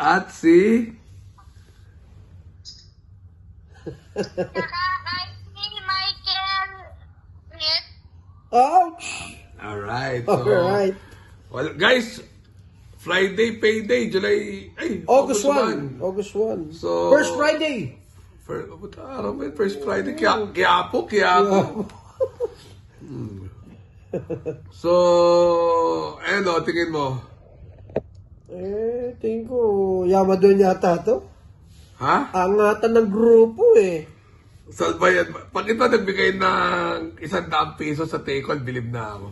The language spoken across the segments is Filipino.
At si... Saka kay si Michael Smith. Ouch! Alright. So, Alright. well, guys, Friday payday, July... Ay, August 1. August 1. So, First Friday. First Friday. Quiapo. So, ano, tingin mo? Tingin ko, yama doon yata to. Ha? Angatan ng grupo eh. Salbayan. Pag ito nagbigay ng 100 pesos sa take-all, bilib na ako.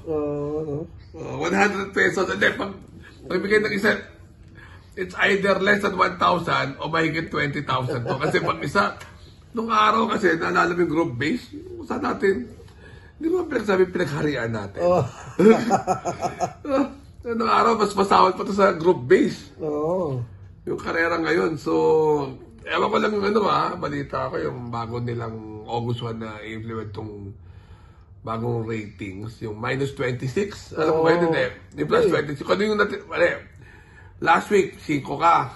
100 pesos. Hindi, pag nagbigay ng isa, it's either less than 1,000 o mahigit 20,000 to. Kasi pag isa, nung araw kasi, naalala mo yung group base, saan natin, hindi mo pinagharian natin. Nung araw, mas masawal pa to sa group base. Yung karera ngayon. So, ewan ko lang yung balita ko yung bago nilang August 1 na i-implement tong bagong ratings, yung minus 26. Alam mo ba yun? Hindi. Yung plus 26. Kung yung natin, last week, 5 ka.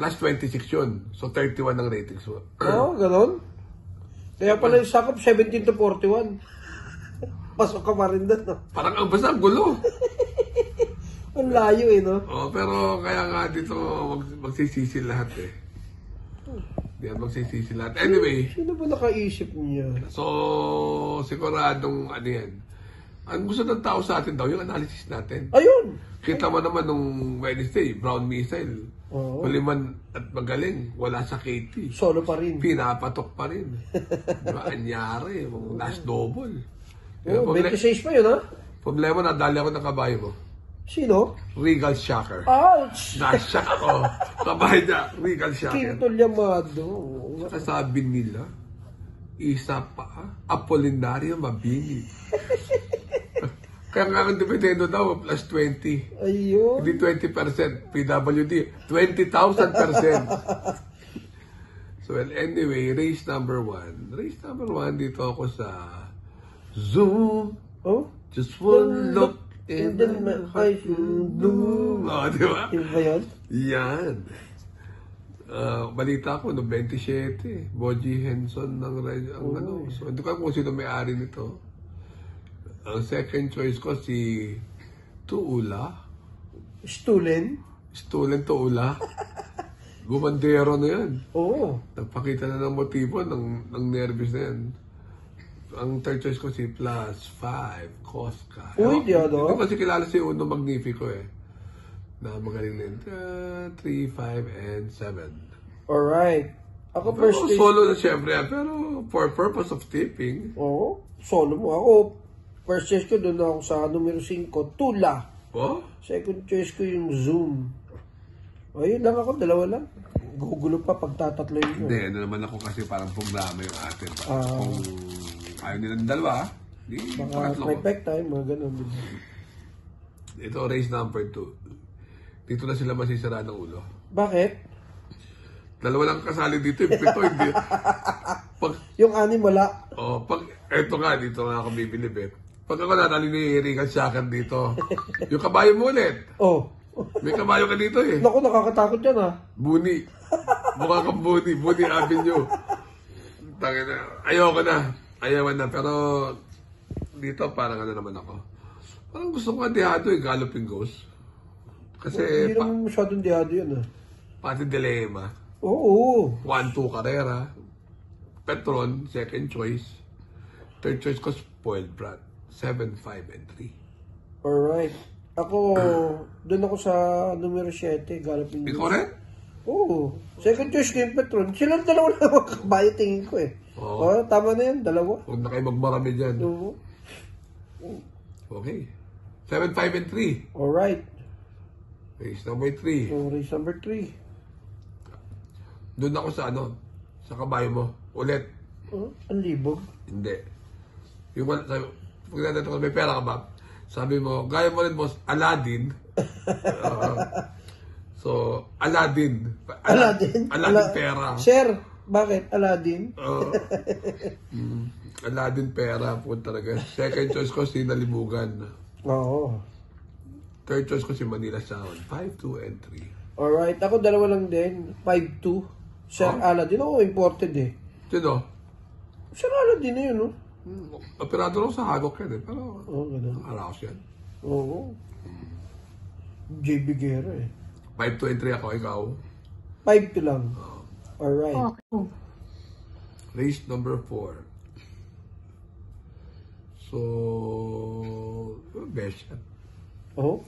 Plus 26 yun. So, 31 ang ratings mo. Ganon. Kaya pala yung sakop, 17 to 41. Pasok ka pa rin doon, no? Parang ang basta, ang gulo. Ang layo eh, no? Pero kaya nga dito, magsisisi lahat eh. Diyan magsisisi lahat. Anyway. Sino ba nakaisip niya? So, siguradong ano yan. Ang gusto ng tao sa atin daw, yung analysis natin. Ayun! Kita mo naman nung Wednesday, Brown Missile. Kuliman at magaling, wala sa KT. Solo pa rin. Pinapatok pa rin. Diba, anyari, last double. 26 pa yun, ha? Problema, nadali ako ng kabayo mo. Sino? Regal Shocker. Ouch! Nashock ako. Kabayo niya, Regal Shocker. Quinto Llamado. Sabi nila, isa pa, Apolinario Mabini. Kaya nga ang dividendo daw, plus 20. Ayun. Hindi 20%, PWD, 20,000%. So, well, anyway, race number 1. Race number 1, dito ako sa Zoom. Just one look in the eyes blue. Di ba? Yung ba yun? Yan. Balita ko, no, 27. Boji Henson ng ano. So, hindi ko kung sino may-ari nito. Ang second choice ko si Tuula. Stulen? Stulen Tuula. Gumandero na yan. Oo. Nagpakita na ng motibo ng nervous na yan. Ang third choice ko si Plus 5, Cosca. Uy, di ano? Hindi ko kasi kilala si Uno Magnifico eh. Na magaling na yun. 3, 5, and 7. Alright. Ako first choice. Solo na syempre yan. Pero for purpose of tipping. Oo. Solo mo. Ako, first choice ko doon ako sa numero 5, Tula. Second choice ko yung Zoom. Ayun lang ako, dalawa lang. Gugulo pa pagtatatlo yun. Hindi, ano naman ako kasi parang programa yung atin. Kung ayaw nilang dalawa, di baka trifecta time, mga ganun. Ito, race number 2. Dito na sila masisira ng ulo. Bakit? Dalawa lang kasali dito, yung 7, hindi. Yung 6 wala. Eto nga, dito nga ako bibilib eh. Pag ako natali ni Regan Shakan dito, yung kabayo mo ulit. May kabayo ka dito eh. Naku, nakakatakot yan ha. Buni. Mukha kang Buni. Buni Avenue. Tangina. Ayoko na. Ayawan na. Pero dito parang ano naman ako. Parang gusto ko nga dihado eh. Galloping Ghost. Kasi hindi naman masyadong dihado yan ha. Pati Dilema. Oo. 1-2 Carrera. Petron. Second choice. Third choice ko Spoiled Brat. 7, 5, and 3. Alright. Ako, doon ako sa numero 7, Galloping Ghost. Ikaw rin? Oo. Second choice ko yung Petron. Silang dalawa na mga kabayo tingin ko eh. Tama na yan, dalawa. Huwag na kayo magmarami dyan. Oo. Okay. 7, 5, and 3. Alright. Race number 3. So, race number 3. Doon ako sa sa kabayo mo. Ulit. Ang libog. Hindi. Yung pag natin ko, may pera ka ba? Sabi mo, gaya mo rin mo, Aladdin. So, Aladdin. Aladdin? Aladdin pera. Sir, bakit? Aladdin? Aladdin pera po talaga. Second choice ko, Sinalibugan. Oo. Third choice ko si Manila Sound. 5, 2, and 3. Alright, ako dalawa lang din. 5-2. Sir Aladdin. Oo, imported eh. Sino? Sir Aladdin na yun, no? Operado lang sa Hagok yan eh. Pero, Ganun. araos yan. Oo. JB Guerra eh. 5, 2, and 3 ako. Ikaw? 5-2 lang. Alright. Race number 4. So, best shot. Oh?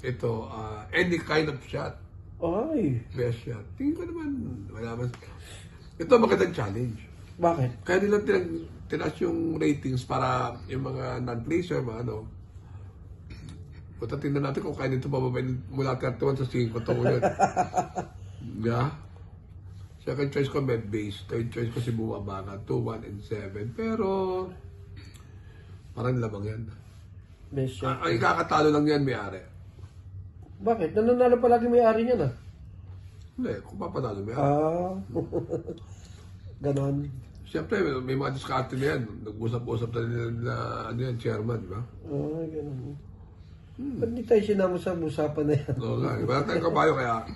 Ito, any kind of shot. Ay. Best shot. Tingin ko naman, wala man. Ito, magandang challenge. Bakit? Kaya nila tinaas yung ratings para yung mga non-placer, mga ano. Punta tingnan natin kung kaya nito pababain mula 31 sa 5. Ito ulit. Yeah. Second choice ko, med-base. Third choice ko si Bumabaga. 2, 1, and 7. Pero, parang lamang yan. Best shot. Ang ikakatalo lang yan, may-ari. Bakit? Nananalo palagi may-ari niyan ah. Hindi, kung papanalo may-ari. Ganon. Siyempre, may mga diskarte na yan. Nag-usap-usap na nila na ano yan, chairman, di ba? Ganon. Ba't di tayo sinama sa usapan na yan? Oo nga. Wala tayong kabayo, kaya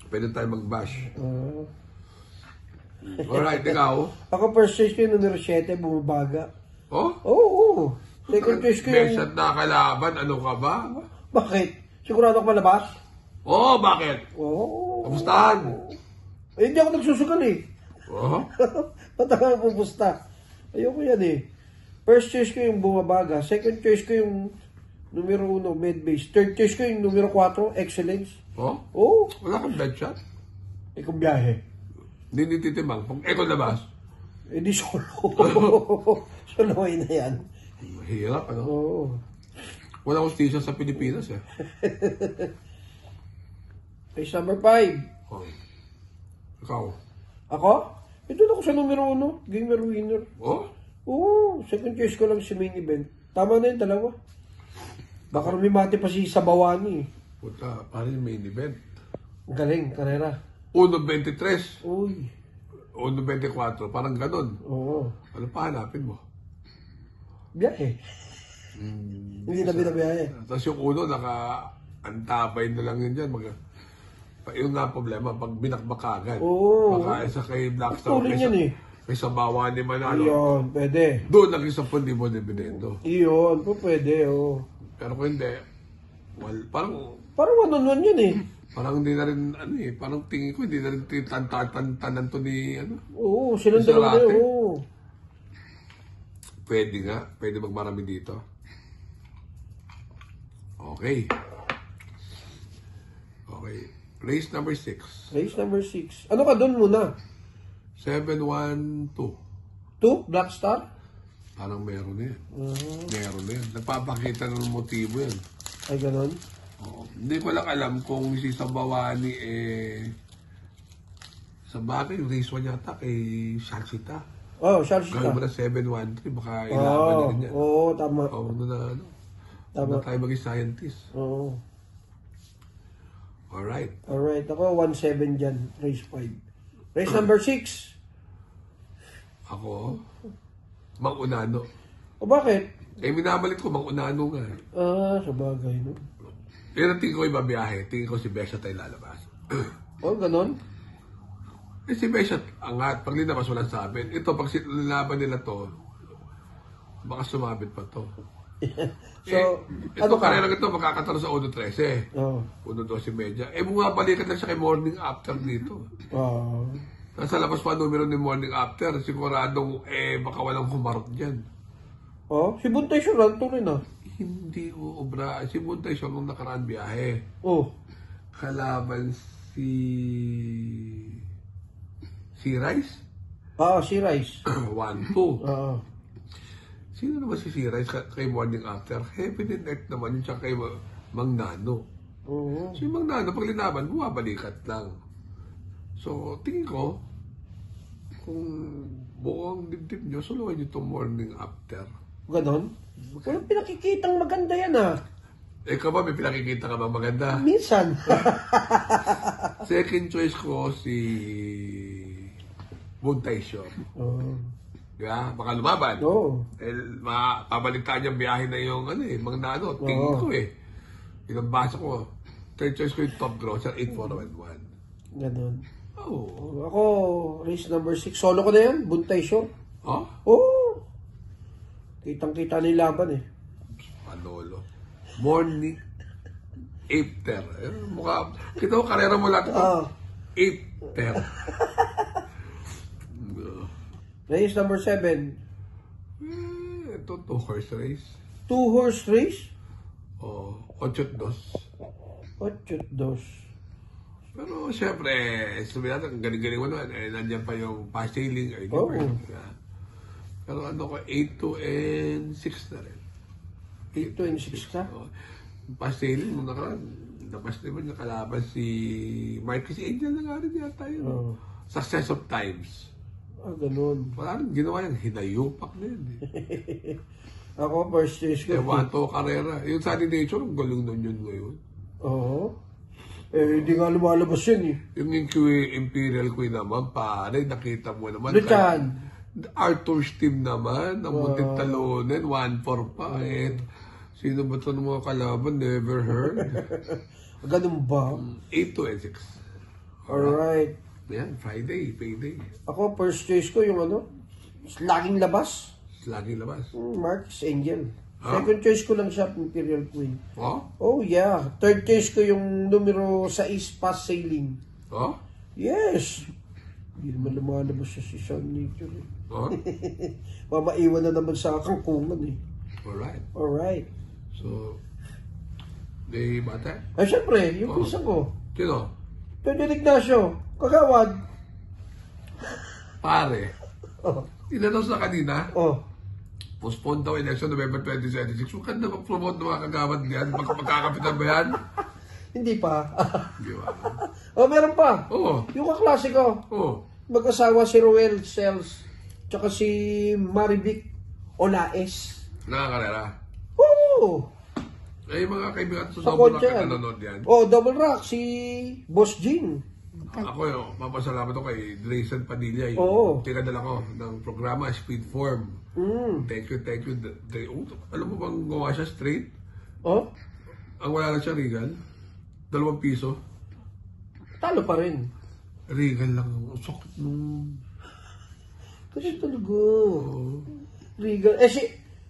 pwede tayo mag-bash. Alright, ikaw? Ako first choice ko yung numero 7, Bumabaga. Oh? Oo. Second choice ko Best yung... shot na kalaban, ano ka ba? Bakit? Sigurado ako malabas? Oo, bakit? Oo. Kamustahan? Eh, hindi ako nagsusugal eh. Oo? Ba't ako pupusta? Ayoko yan eh. First choice ko yung Bumabaga. Second choice ko yung numero 1, med-base. Third choice ko yung numero 4, excellence. Oh? Oo. Wala kang best shot? Ikong biyahe. Hindi titimang. Pag ikaw labas, Eh di solo. Soloy na yan. mahirap, ano? Oo. Wala hostisya sa Pilipinas, eh. Race number 5. Oh. Ikaw? Ako? Ito na ako sa numero 1. Gamer winner. Oh? Oo. Second choice ko lang si main event. Tama na yun, dalawa. Baka rumimati pa si Sabawani. Puta, parang yung main event. Galing, karera. 1.23. Uy. 1.24. Parang ganun. Oo. Ano pa hanapin mo? Biyahe. Hindi na binabiyahe. Tapos yung uno, naka-antabay na lang yun dyan. Yung nga problema, pag binakbak ka agad. Oo. Baka isa kay Blackstar. Tuloy yan eh. May sabawa ni Manalo. Iyon, pwede. Doon naging 10,000 dividendo. Iyon, po pwede, oo. Pero kung hindi, parang Parang one-on-one yan eh. parang hindi na rin, ano eh, parang tingin ko, hindi na rin tanan to ni, ano. Oo, silang Isa dalawa na latte. yun, oo. Pwede nga, pwede magmarami dito. Okay. Okay. Race number 6. Race number 6. Ano ka doon muna? 7-1-2. 2? Black Star? Parang meron na yan. Meron na yan. Nagpapakita ng motibo yan. Ay, ganon. Oo. Hindi ko lang alam kung si Sabawani sa bagay, yung race 1 yata kay Shalsita. Oh, Shalsita. Gawin mo na 7-1-3, baka ilaban niya rin yan. Oo, tama. Oo, na ano. Tama. Na tayo maging scientist. Oo. Alright. Alright, ako 1-7 dyan. Race 5. Race number 6. Ako, Mang Unano. O bakit? Minabalik ko, Mang Unano nga. Sa bagay, no? Pero tingin ko iba biyahe. Tingin ko si Besha tayo lalabas. Oh, ganon? Si Besha, angat. Pag linabas, walang sabit. Ito, pag laban nila to, baka sumabit pa to. So, ito ano ka? karera ito, makakatalo sa 1-13. Oo. 1-12 media. Bumabalikan lang siya kay Morning After dito. Nasa labas pa numero ni Morning After. Siguradong, baka walang humarot dyan. Oh, si Buntay Suran, ito rin ah. Hindi uubra. Si Buntay siya nung nakaraan biyahe. Oh. Kalaban si Rice? Si Rice. 1-2. Sino naman si Rice kay Morning After? Heavy net naman yun siya kay Mang Nano. Oo. Si Mang Nano, pag linaban, bumabalikat lang. So, tingin ko, kung buong dibdib nyo, suluhin nyo itong Morning After. Ganon? Walang pinakikitang maganda yan ah. Ikaw ba, may pinakikita ka ba maganda? Minsan. Second choice ko si Buntay Shop. Di ba? Baka lumaban. Oo. Pabaliktad niyang biyahe na yung mga tingin ko Ilang baso ko. Third choice ko yung top grosser, 8411. Ganun. Oh. Ako, race number 6. Solo ko na yan. Buntay Show. Oh? Oo. Kitang-kita na yung laban eh. Panolo. Morning. After. Mukha. Kita ko karera mo lahat. After. Race number 7. Ito, 2-horse race. 2-horse race? Oh, 8-2. 8-2. Pero siyempre, sabi natin, ang galing-galing mo naman, nandiyan pa yung pa-sailing. Oo. Pero ano ko, 8-2 and 6 na rin. 8-2 and 6 ka? Pa-sailing mo nakaraan. Napas naman yung kalaban si Marquis Angel na nga rin yata yun. Success of Times. Ganun. Wala rin ginawa yan. Hinayupak na yun. Ako, first race ko. Ewato Carrera. Yung Sunny Nature, ang galing nun yun ngayon. Oo. Hindi nga lumalabas yun eh. Yung Imperial Queen naman, pare, nakita mo naman. Luchan. Arthur's team naman, ang munting talunin, 1-4 pa. Sino ba ito ng mga kalaban? Never heard. Ganun ba? 8-2 and 6. Alright. Yan, Friday, payday. Ako, first choice ko yung laging labas. Laging labas. Marquis Angel. Second choice ko lang siya, Imperial Queen. Oh, yeah. Third choice ko yung numero 6, Pass Sailing. Yes. Hindi naman lumalabas siya si Sun Nature. Mamaiwan na naman sa kangkungan eh. Alright. So, di bata? Ay, syempre, yung isa ko. Sino? Pedro Ignacio. Kagawad. Pare. Inanos na kanina. Postpone daw election November 2026. Huwag ka na mag-promote ng mga kagawad niyan. Magkakapitan ba yan? Hindi pa. Di ba? Meron pa. Oo. Yung kaklase ko. Mag-asawa si Roel Sels. Tsaka si Marivic Olaes. Nakakarera. Oo. Ay, mga kaibigan sa Sa Double kotse Rock yan. na nanonood yan. Double Rock. Si Boss Jean. Ako papasalamat ako kay Drayson Padilla. Oo. Tinadala ko ng programa, Speed Form. Thank you. Alam mo bang gawa siya straight? Ang wala lang siya, Regal. 2 piso. Talo pa rin. Regal lang. Sakit nung... Kasi talaga. Regal.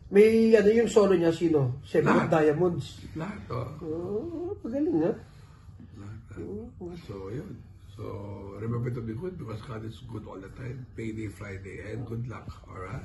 May yung solo niya, sino? Seven Diamonds. Lahat, Magaling nga. So, yun. So, remember to be good because God is good all the time. Payday Friday and good luck. Alright?